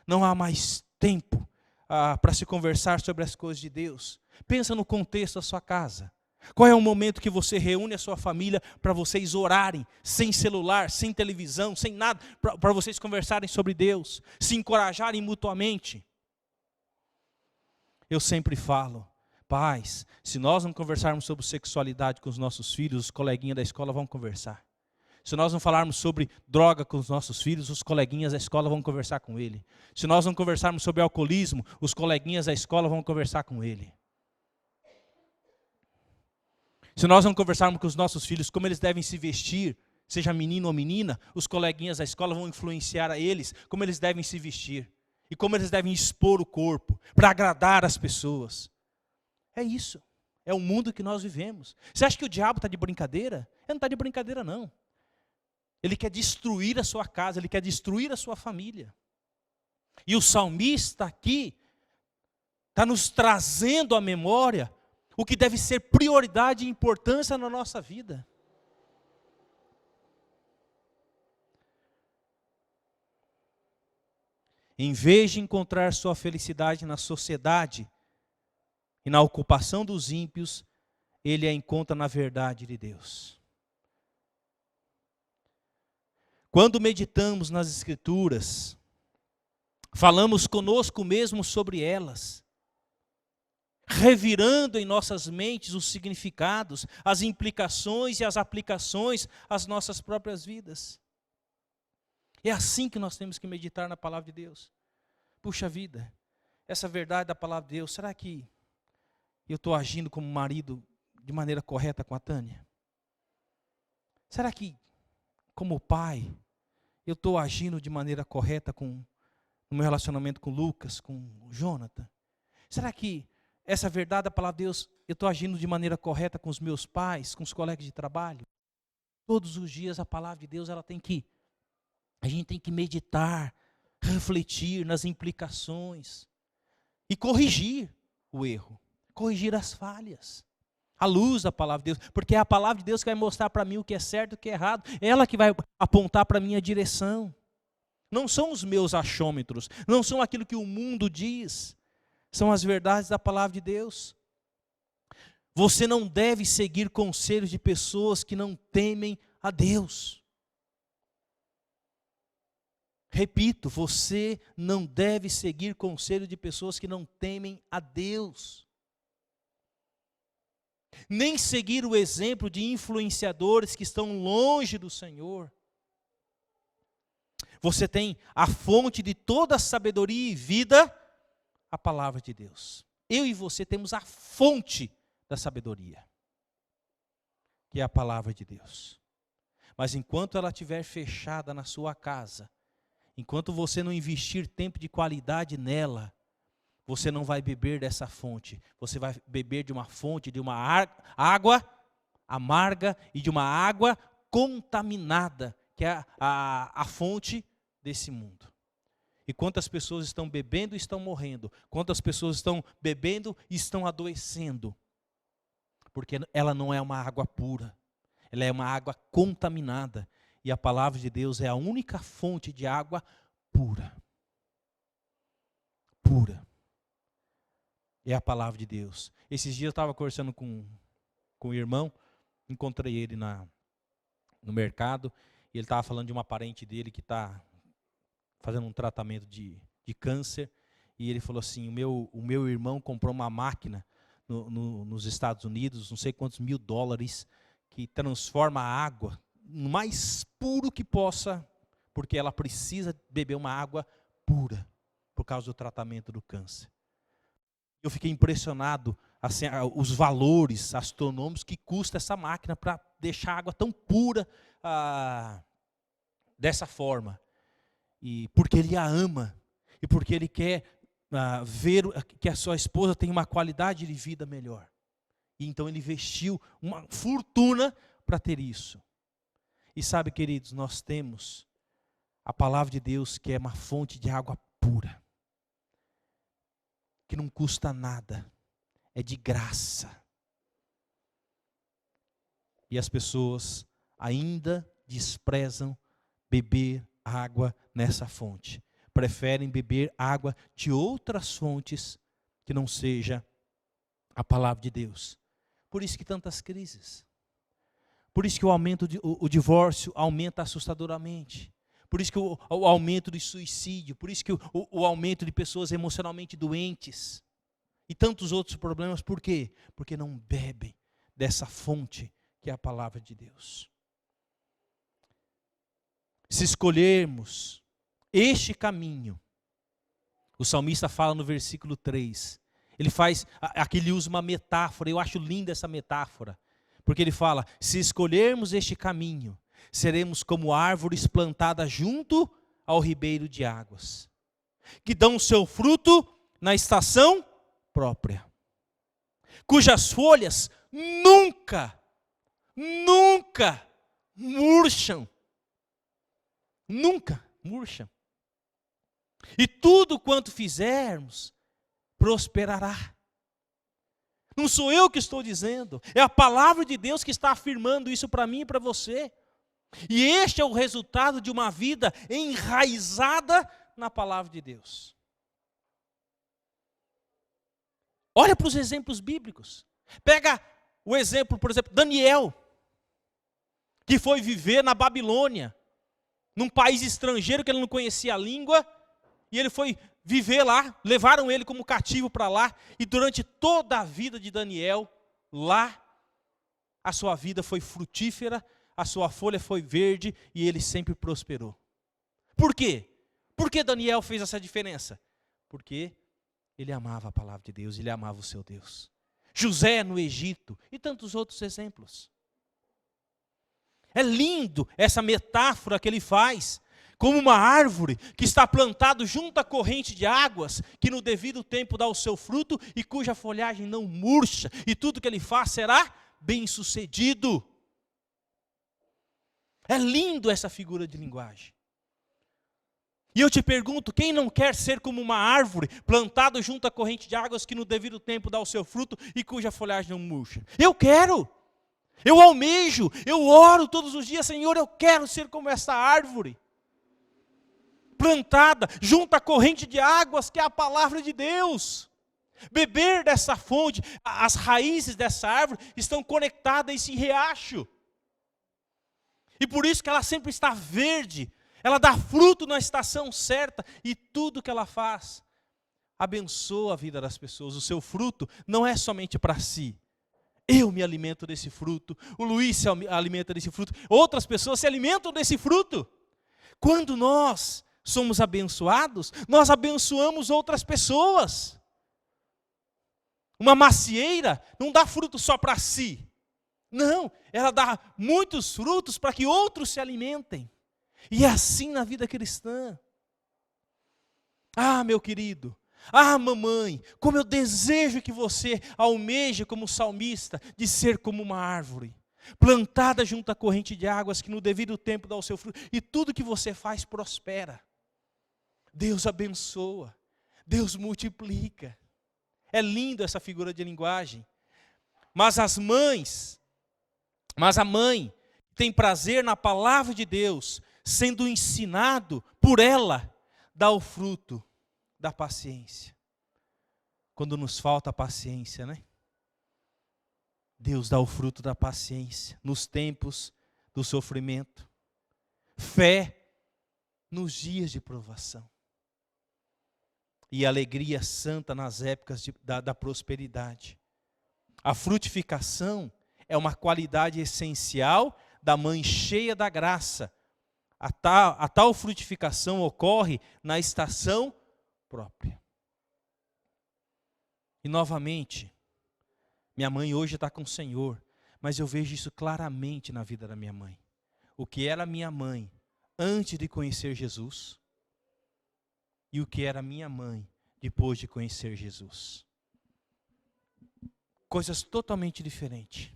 Não há mais tempo para se conversar sobre as coisas de Deus. Pensa no contexto da sua casa. Qual é o momento que você reúne a sua família para vocês orarem, sem celular, sem televisão, sem nada, para vocês conversarem sobre Deus, se encorajarem mutuamente? Eu sempre falo, pais, se nós não conversarmos sobre sexualidade com os nossos filhos, os coleguinhas da escola vão conversar. Se nós não falarmos sobre droga com os nossos filhos, os coleguinhas da escola vão conversar com ele. Se nós não conversarmos sobre alcoolismo, os coleguinhas da escola vão conversar com ele. Se nós não conversarmos com os nossos filhos como eles devem se vestir, seja menino ou menina, os coleguinhas da escola vão influenciar a eles como eles devem se vestir. E como eles devem expor o corpo para agradar as pessoas. É isso. É o mundo que nós vivemos. Você acha que o diabo está de brincadeira? Ele não está de brincadeira, não. Ele quer destruir a sua casa, ele quer destruir a sua família. E o salmista aqui está nos trazendo à memória o que deve ser prioridade e importância na nossa vida. Em vez de encontrar sua felicidade na sociedade e na ocupação dos ímpios, ele a encontra na verdade de Deus. Quando meditamos nas Escrituras, falamos conosco mesmo sobre elas, revirando em nossas mentes os significados, as implicações e as aplicações às nossas próprias vidas. É assim que nós temos que meditar na palavra de Deus. Puxa vida, essa verdade da palavra de Deus, será que eu estou agindo como marido de maneira correta com a Tânia? Será que, como pai, eu estou agindo de maneira correta no meu relacionamento com o Lucas, com o Jonathan? Será que essa verdade da palavra de Deus, eu estou agindo de maneira correta com os meus pais, com os colegas de trabalho? Todos os dias a palavra de Deus, a gente tem que meditar, refletir nas implicações e corrigir o erro, corrigir as falhas, à luz da palavra de Deus, porque é a palavra de Deus que vai mostrar para mim o que é certo e o que é errado, é ela que vai apontar para a minha direção. Não são os meus achômetros, não são aquilo que o mundo diz, são as verdades da palavra de Deus. Você não deve seguir conselhos de pessoas que não temem a Deus. Repito, você não deve seguir conselhos de pessoas que não temem a Deus. Nem seguir o exemplo de influenciadores que estão longe do Senhor. Você tem a fonte de toda a sabedoria e vida, a palavra de Deus. Eu e você temos a fonte da sabedoria, que é a palavra de Deus. Mas enquanto ela estiver fechada na sua casa, enquanto você não investir tempo de qualidade nela, você não vai beber dessa fonte. Você vai beber de uma fonte, de uma água amarga e de uma água contaminada, que é a fonte desse mundo. E quantas pessoas estão bebendo e estão morrendo? Quantas pessoas estão bebendo e estão adoecendo? Porque ela não é uma água pura, ela é uma água contaminada. E a palavra de Deus é a única fonte de água pura. Pura. É a palavra de Deus. Esses dias eu estava conversando com o irmão, encontrei ele no mercado, e ele estava falando de uma parente dele que está fazendo um tratamento de câncer, e ele falou assim, o meu irmão comprou uma máquina nos Estados Unidos, não sei quantos $1.000, que transforma a água no mais puro que possa, porque ela precisa beber uma água pura, por causa do tratamento do câncer. Eu fiquei impressionado, assim, os valores astronômicos que custa essa máquina para deixar a água tão pura dessa forma. E porque ele a ama, e porque ele quer ver que a sua esposa tem uma qualidade de vida melhor. E então ele investiu uma fortuna para ter isso. E sabe, queridos, nós temos a palavra de Deus, que é uma fonte de água pura, que não custa nada, é de graça. E as pessoas ainda desprezam beber água nessa fonte. Preferem beber água de outras fontes que não seja a palavra de Deus. Por isso que tantas crises. Por isso que o divórcio aumenta assustadoramente. Por isso que o aumento do suicídio. Por isso que o aumento de pessoas emocionalmente doentes. E tantos outros problemas. Por quê? Porque não bebem dessa fonte que é a palavra de Deus. Se escolhermos este caminho, o salmista fala no versículo 3, aqui ele usa uma metáfora, eu acho linda essa metáfora, porque ele fala, se escolhermos este caminho, seremos como árvores plantadas junto ao ribeiro de águas, que dão o seu fruto na estação própria, cujas folhas nunca murcham. Nunca murcham. E tudo quanto fizermos, prosperará. Não sou eu que estou dizendo, é a palavra de Deus que está afirmando isso para mim e para você. E este é o resultado de uma vida enraizada na palavra de Deus. Olha para os exemplos bíblicos. Pega o exemplo, por exemplo, Daniel, que foi viver na Babilônia, num país estrangeiro que ele não conhecia a língua, e ele foi viver lá, levaram ele como cativo para lá, e durante toda a vida de Daniel, lá, a sua vida foi frutífera, a sua folha foi verde, e ele sempre prosperou. Por quê? Por que Daniel fez essa diferença? Porque ele amava a palavra de Deus, ele amava o seu Deus. José no Egito, e tantos outros exemplos. É lindo essa metáfora que ele faz, como uma árvore que está plantada junto à corrente de águas, que no devido tempo dá o seu fruto e cuja folhagem não murcha, e tudo que ele faz será bem-sucedido. É lindo essa figura de linguagem. E eu te pergunto, quem não quer ser como uma árvore plantada junto à corrente de águas, que no devido tempo dá o seu fruto e cuja folhagem não murcha? Eu quero. Eu almejo, eu oro todos os dias, Senhor, eu quero ser como essa árvore, plantada junto à corrente de águas, que é a palavra de Deus. beber dessa fonte. As raízes dessa árvore estão conectadas a esse riacho. E por isso que ela sempre está verde, ela dá fruto na estação certa, e tudo que ela faz abençoa a vida das pessoas. O seu fruto não é somente para si. Eu me alimento desse fruto, o Luiz se alimenta desse fruto, outras pessoas se alimentam desse fruto. Quando nós somos abençoados, nós abençoamos outras pessoas. Uma macieira não dá fruto só para si. Não, ela dá muitos frutos para que outros se alimentem. E é assim na vida cristã. Ah, meu querido, ah, mamãe, como eu desejo que você almeje como salmista de ser como uma árvore, plantada junto à corrente de águas, que no devido tempo dá o seu fruto, e tudo que você faz prospera. Deus abençoa, Deus multiplica. É lindo essa figura de linguagem. Mas a mãe tem prazer na palavra de Deus, sendo ensinado por ela, dá o fruto da paciência. Quando nos falta paciência, né? Deus dá o fruto da paciência nos tempos do sofrimento. Fé nos dias de provação. E alegria santa nas épocas da prosperidade. A frutificação é uma qualidade essencial da mãe cheia da graça. A tal frutificação ocorre na estação própria. E novamente, minha mãe hoje está com o Senhor, mas eu vejo isso claramente na vida da minha mãe. O que era minha mãe antes de conhecer Jesus e o que era minha mãe depois de conhecer Jesus. Coisas totalmente diferentes.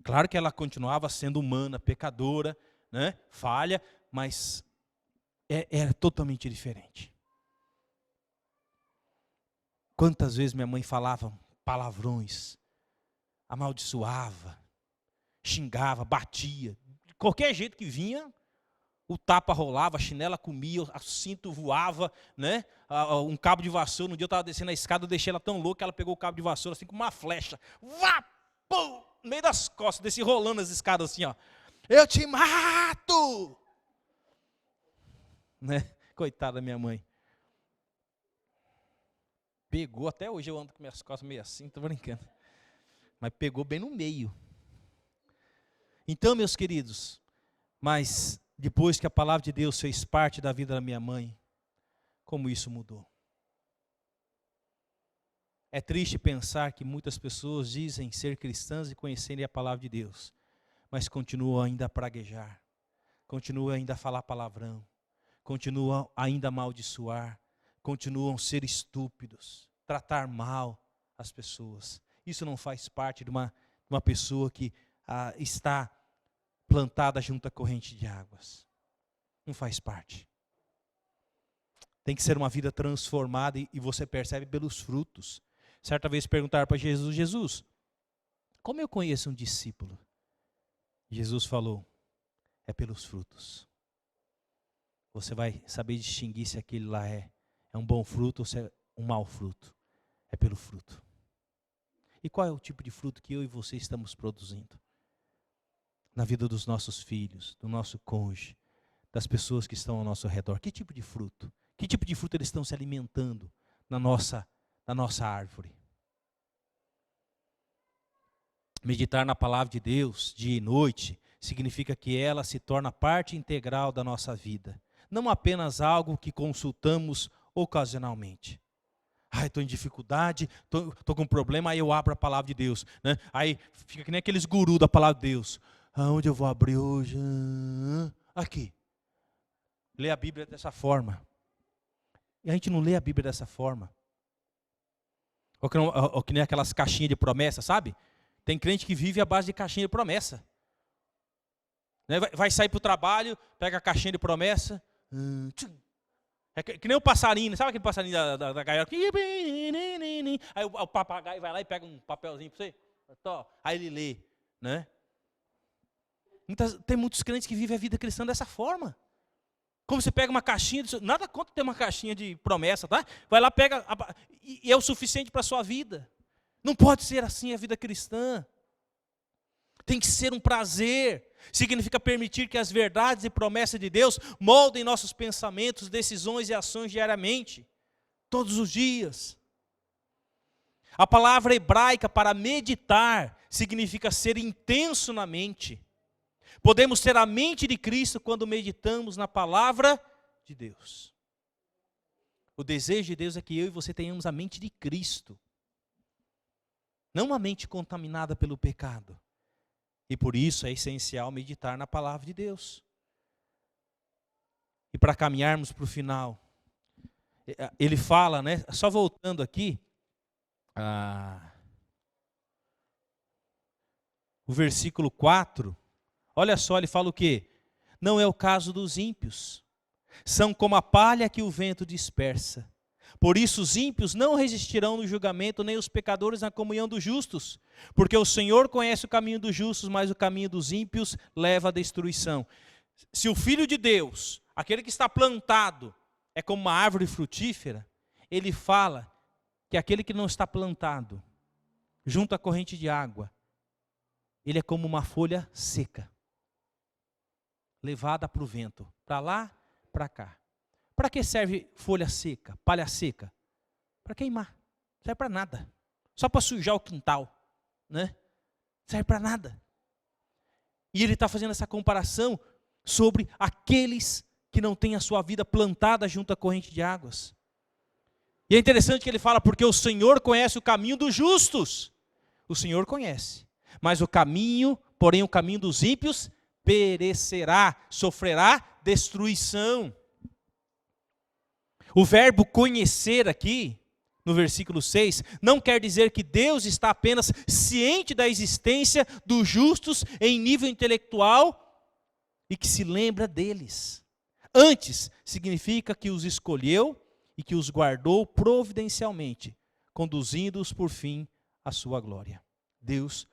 Claro que ela continuava sendo humana, pecadora, né, falha, mas era totalmente diferente. Quantas vezes minha mãe falava palavrões, amaldiçoava, xingava, batia. De qualquer jeito que vinha, o tapa rolava, a chinela comia, o cinto voava, né? Um cabo de vassoura. Um dia eu estava descendo a escada, eu deixei ela tão louca que ela pegou o cabo de vassoura assim com uma flecha. Vá, pum, no meio das costas, desci rolando as escadas assim, ó. Eu te mato! Né? Coitada da minha mãe. Pegou, até hoje eu ando com minhas costas meio assim, estou brincando. Mas pegou bem no meio. Então, meus queridos, mas depois que a palavra de Deus fez parte da vida da minha mãe, como isso mudou. É triste pensar que muitas pessoas dizem ser cristãs e conhecerem a palavra de Deus, mas continuam ainda a praguejar, continuam ainda a falar palavrão, continuam ainda a amaldiçoar, continuam a ser estúpidos, tratar mal as pessoas. Isso não faz parte de uma pessoa que está plantada junto à corrente de águas. Não faz parte. Tem que ser uma vida transformada e você percebe pelos frutos. Certa vez perguntaram para Jesus, Jesus, como eu conheço um discípulo? Jesus falou, é pelos frutos. Você vai saber distinguir se aquele lá é um bom fruto ou se é um mau fruto. É pelo fruto. E qual é o tipo de fruto que eu e você estamos produzindo? Na vida dos nossos filhos, do nosso cônjuge, das pessoas que estão ao nosso redor. Que tipo de fruto? Que tipo de fruto eles estão se alimentando na nossa árvore? Meditar na palavra de Deus, dia e noite, significa que ela se torna parte integral da nossa vida. Não apenas algo que consultamos ocasionalmente. Estou em dificuldade, estou com um problema, aí eu abro a palavra de Deus. Né? Aí fica que nem aqueles gurus da palavra de Deus. Aonde eu vou abrir hoje? Aqui. Lê a Bíblia dessa forma. E a gente não lê a Bíblia dessa forma. Ou que nem aquelas caixinhas de promessa, sabe? Tem crente que vive à base de caixinha de promessa. Né? Vai sair para o trabalho, pega a caixinha de promessa. É que nem o passarinho, sabe aquele passarinho da gaiola? Aí o papagaio vai lá e pega um papelzinho para você. Aí ele lê. Né? Tem muitos crentes que vivem a vida cristã dessa forma. Como você pega uma caixinha, nada contra ter uma caixinha de promessa, tá? Vai lá, pega, e é o suficiente para a sua vida. Não pode ser assim a vida cristã. Tem que ser um prazer. Significa permitir que as verdades e promessas de Deus moldem nossos pensamentos, decisões e ações diariamente, todos os dias. A palavra hebraica para meditar significa ser intenso na mente. Podemos ter a mente de Cristo quando meditamos na palavra de Deus. O desejo de Deus é que eu e você tenhamos a mente de Cristo. Não uma mente contaminada pelo pecado. E por isso é essencial meditar na palavra de Deus. E para caminharmos para o final, ele fala, né? Só voltando aqui, o versículo 4, olha só, ele fala o quê? Não é o caso dos ímpios. São como a palha que o vento dispersa. Por isso os ímpios não resistirão no julgamento, nem os pecadores na comunhão dos justos. Porque o Senhor conhece o caminho dos justos, mas o caminho dos ímpios leva à destruição. Se o Filho de Deus, aquele que está plantado, é como uma árvore frutífera, ele fala que aquele que não está plantado, junto à corrente de água, ele é como uma folha seca, levada para o vento, para lá, para cá. Para que serve folha seca, palha seca? Para queimar. Não serve para nada. Só para sujar o quintal, né? Não serve para nada. E ele está fazendo essa comparação sobre aqueles que não têm a sua vida plantada junto à corrente de águas. E é interessante que ele fala, porque o Senhor conhece o caminho dos justos. O Senhor conhece. Mas o caminho, porém o caminho dos ímpios, perecerá, sofrerá destruição. O verbo conhecer aqui, no versículo 6, não quer dizer que Deus está apenas ciente da existência dos justos em nível intelectual e que se lembra deles. Antes, significa que os escolheu e que os guardou providencialmente, conduzindo-os por fim à sua glória. Deus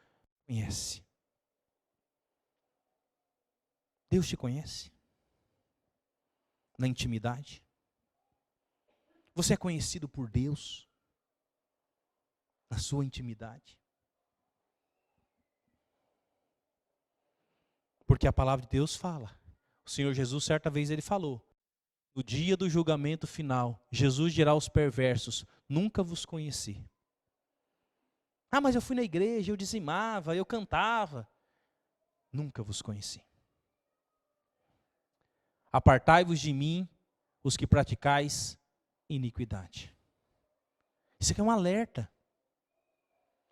conhece. Deus te conhece? Na intimidade? Você é conhecido por Deus? Na sua intimidade? Porque a palavra de Deus fala. O Senhor Jesus, certa vez, ele falou: no dia do julgamento final, Jesus dirá aos perversos: nunca vos conheci. Ah, mas eu fui na igreja, eu dizimava, eu cantava. Nunca vos conheci. Apartai-vos de mim, os que praticais iniquidade. Isso aqui é um alerta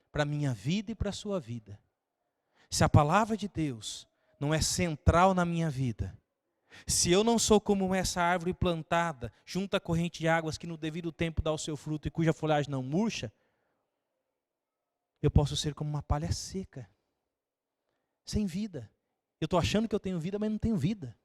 para a minha vida e para a sua vida. Se a palavra de Deus não é central na minha vida, se eu não sou como essa árvore plantada junto à corrente de águas que no devido tempo dá o seu fruto e cuja folhagem não murcha, eu posso ser como uma palha seca, sem vida. Eu estou achando que eu tenho vida, mas não tenho vida.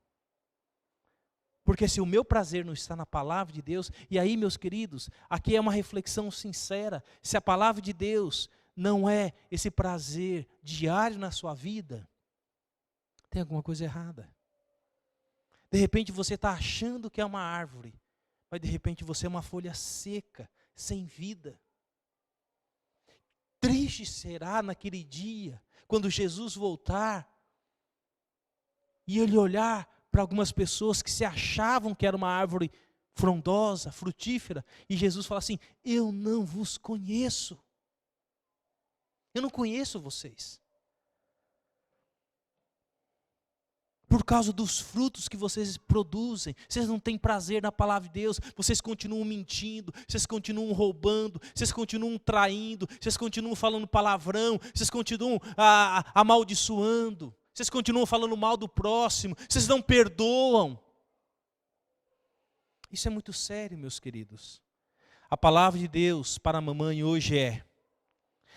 Porque se o meu prazer não está na palavra de Deus, e aí, meus queridos, aqui é uma reflexão sincera, se a palavra de Deus não é esse prazer diário na sua vida, tem alguma coisa errada. De repente você está achando que é uma árvore, mas de repente você é uma folha seca, sem vida. Triste será naquele dia, quando Jesus voltar, e ele olhar para algumas pessoas que se achavam que era uma árvore frondosa, frutífera, e Jesus fala assim: eu não vos conheço. Eu não conheço vocês. Por causa dos frutos que vocês produzem, vocês não têm prazer na palavra de Deus, vocês continuam mentindo, vocês continuam roubando, vocês continuam traindo, vocês continuam falando palavrão, vocês continuam amaldiçoando. Vocês continuam falando mal do próximo, vocês não perdoam. Isso é muito sério, meus queridos. A palavra de Deus para a mamãe hoje é: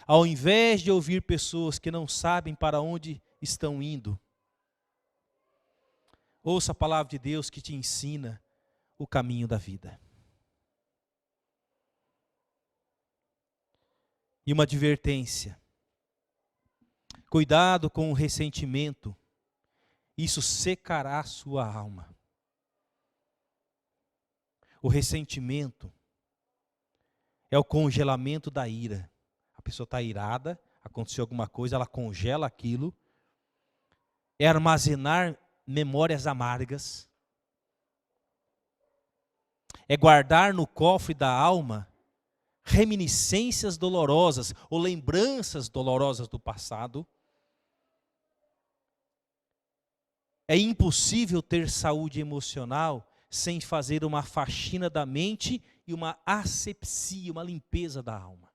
ao invés de ouvir pessoas que não sabem para onde estão indo, ouça a palavra de Deus que te ensina o caminho da vida. E uma advertência: cuidado com o ressentimento, isso secará a sua alma. O ressentimento é o congelamento da ira. A pessoa está irada, aconteceu alguma coisa, ela congela aquilo. É armazenar memórias amargas. É guardar no cofre da alma reminiscências dolorosas ou lembranças dolorosas do passado. É impossível ter saúde emocional sem fazer uma faxina da mente e uma asepsia, uma limpeza da alma.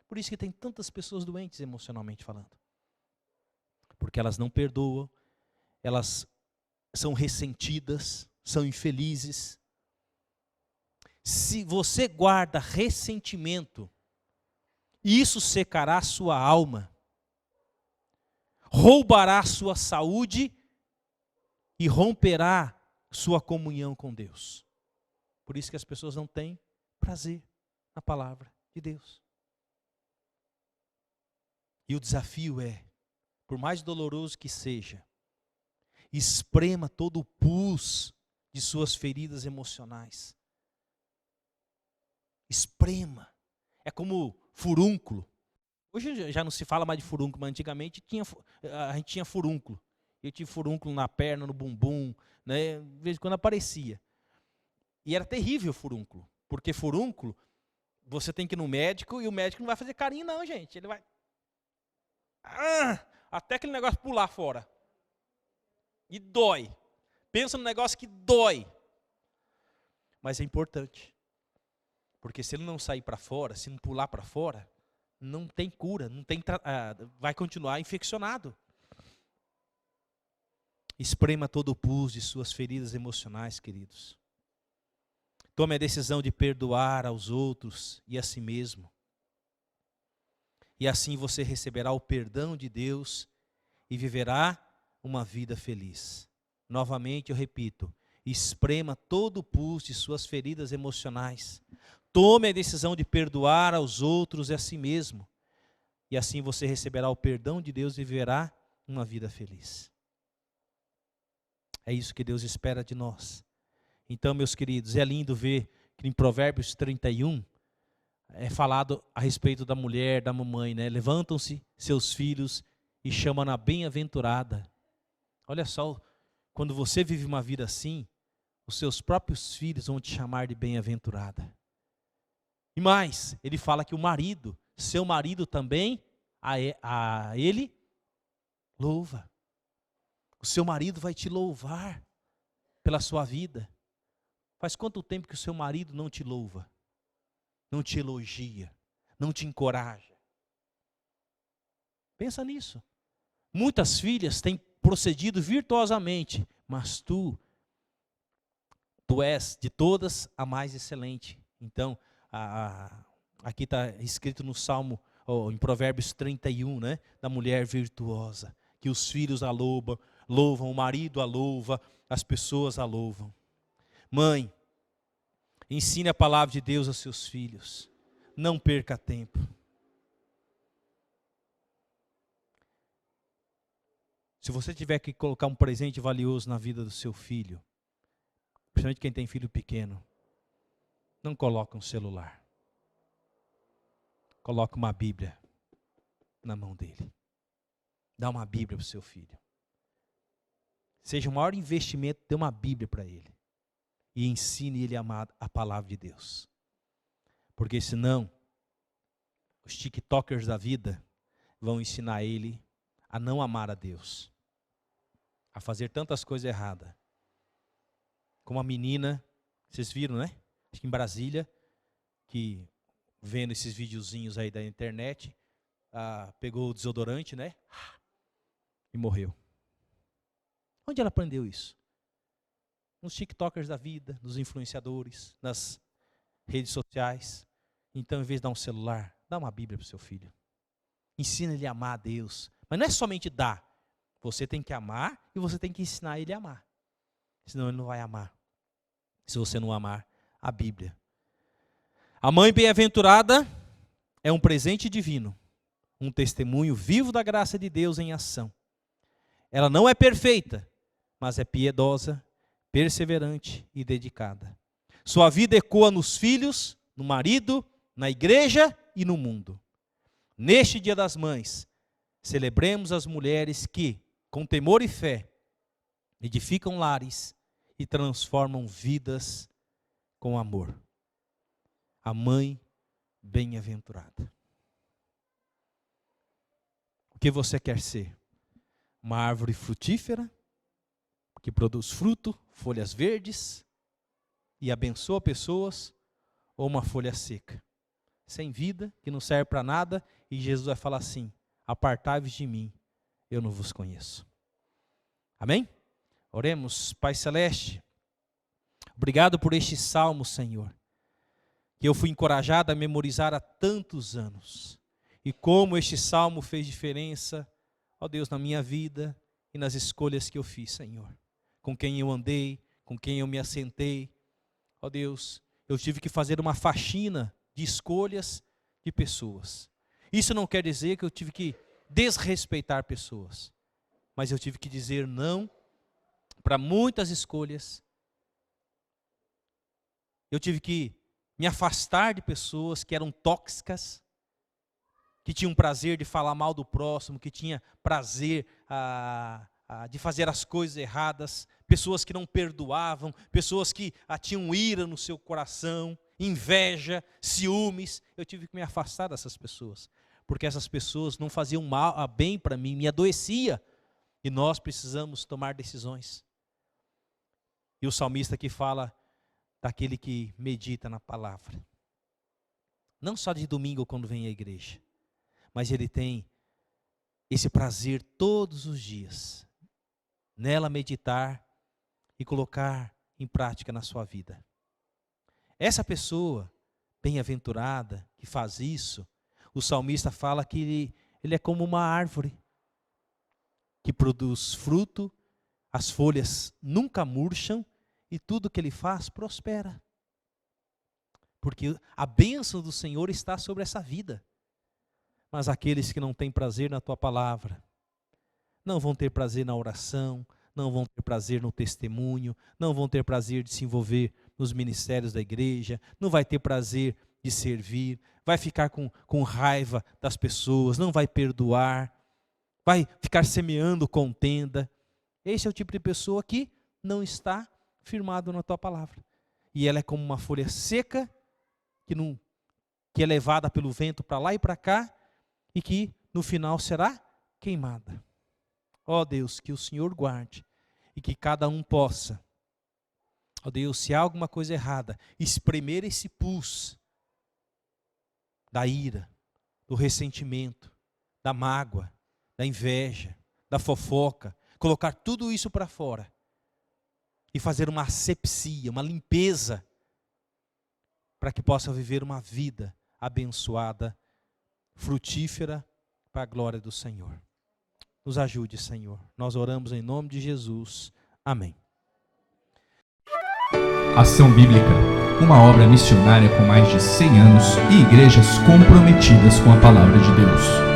Por isso que tem tantas pessoas doentes emocionalmente falando. Porque elas não perdoam, elas são ressentidas, são infelizes. Se você guarda ressentimento, isso secará a sua alma, roubará a sua saúde e romperá sua comunhão com Deus. Por isso que as pessoas não têm prazer na palavra de Deus. E o desafio é, por mais doloroso que seja, esprema todo o pus de suas feridas emocionais. Esprema. É como furúnculo. Hoje já não se fala mais de furúnculo, mas antigamente a gente tinha furúnculo. Eu tive furúnculo na perna, no bumbum, né? De vez em quando aparecia. E era terrível o furúnculo. Porque furúnculo, você tem que ir no médico e o médico não vai fazer carinho não, gente. Ele vai... até aquele negócio pular fora. E dói. Pensa no negócio que dói. Mas é importante. Porque se ele não sair para fora, se não pular para fora, não tem cura, vai continuar infeccionado. Esprema todo o pus de suas feridas emocionais, queridos. Tome a decisão de perdoar aos outros e a si mesmo. E assim você receberá o perdão de Deus e viverá uma vida feliz. Novamente eu repito, esprema todo o pus de suas feridas emocionais. Tome a decisão de perdoar aos outros e a si mesmo. E assim você receberá o perdão de Deus e viverá uma vida feliz. É isso que Deus espera de nós. Então, meus queridos, é lindo ver que em Provérbios 31 é falado a respeito da mulher, da mamãe, né? Levantam-se seus filhos e chamam-na bem-aventurada. Olha só, quando você vive uma vida assim, os seus próprios filhos vão te chamar de bem-aventurada. E mais, ele fala que o marido, seu marido também, a ele louva. O seu marido vai te louvar pela sua vida. Faz quanto tempo que o seu marido não te louva? Não te elogia? Não te encoraja? Pensa nisso. Muitas filhas têm procedido virtuosamente, mas tu és de todas a mais excelente. Então, aqui está escrito no Salmo, em Provérbios 31, né? Da mulher virtuosa, que os filhos a louvam, o marido a louva, as pessoas a louvam. Mãe, ensine a palavra de Deus aos seus filhos. Não perca tempo. Se você tiver que colocar um presente valioso na vida do seu filho, principalmente quem tem filho pequeno, não coloque um celular. Coloque uma Bíblia na mão dele. Dá uma Bíblia para o seu filho. Seja o maior investimento, dê uma Bíblia para ele. E ensine ele a amar a palavra de Deus. Porque senão, os tiktokers da vida vão ensinar ele a não amar a Deus. A fazer tantas coisas erradas. Como a menina, vocês viram, né? Acho que em Brasília, que vendo esses videozinhos aí da internet, pegou o desodorante, né? E morreu. Onde ela aprendeu isso? Nos tiktokers da vida, nos influenciadores, nas redes sociais. Então, em vez de dar um celular, dá uma Bíblia para o seu filho. Ensina ele a amar a Deus. Mas não é somente dar. Você tem que amar e você tem que ensinar ele a amar. Senão ele não vai amar. Se você não amar a Bíblia. A mãe bem-aventurada é um presente divino. Um testemunho vivo da graça de Deus em ação. Ela não é perfeita, mas é piedosa, perseverante e dedicada. Sua vida ecoa nos filhos, no marido, na igreja e no mundo. Neste Dia das Mães, celebremos as mulheres que, com temor e fé, edificam lares e transformam vidas com amor. A mãe bem-aventurada. O que você quer ser? Uma árvore frutífera, que produz fruto, folhas verdes e abençoa pessoas, ou uma folha seca, sem vida, que não serve para nada, e Jesus vai falar assim: apartai-vos de mim, eu não vos conheço. Amém? Oremos. Pai Celeste, obrigado por este salmo, Senhor, que eu fui encorajado a memorizar há tantos anos, e como este salmo fez diferença, ó Deus, na minha vida e nas escolhas que eu fiz, Senhor, com quem eu andei, com quem eu me assentei. Ó Deus, eu tive que fazer uma faxina de escolhas de pessoas. Isso não quer dizer que eu tive que desrespeitar pessoas, mas eu tive que dizer não para muitas escolhas. Eu tive que me afastar de pessoas que eram tóxicas, que tinham prazer de falar mal do próximo, que tinha prazer de fazer as coisas erradas, pessoas que não perdoavam, pessoas que tinham ira no seu coração, inveja, ciúmes. Eu tive que me afastar dessas pessoas, porque essas pessoas não faziam bem para mim, me adoecia, e nós precisamos tomar decisões. E o salmista aqui fala daquele que medita na palavra, não só de domingo quando vem à igreja, mas ele tem esse prazer todos os dias, nela meditar e colocar em prática na sua vida. Essa pessoa bem-aventurada que faz isso, o salmista fala que ele é como uma árvore que produz fruto, as folhas nunca murcham e tudo que ele faz prospera. Porque a bênção do Senhor está sobre essa vida. Mas aqueles que não têm prazer na tua palavra, não vão ter prazer na oração, não vão ter prazer no testemunho, não vão ter prazer de se envolver nos ministérios da igreja, não vai ter prazer de servir, vai ficar com raiva das pessoas, não vai perdoar, vai ficar semeando contenda. Esse é o tipo de pessoa que não está firmado na tua palavra. E ela é como uma folha seca, que é levada pelo vento para lá e para cá, e que no final será queimada. Ó Deus, que o Senhor guarde, e que cada um possa, ó Deus, se há alguma coisa errada, espremer esse pus da ira, do ressentimento, da mágoa, da inveja, da fofoca, colocar tudo isso para fora, e fazer uma asepsia, uma limpeza, para que possa viver uma vida abençoada, frutífera, para a glória do Senhor. Nos ajude, Senhor. Nós oramos em nome de Jesus. Amém. Ação Bíblica, uma obra missionária com mais de 100 anos e igrejas comprometidas com a palavra de Deus.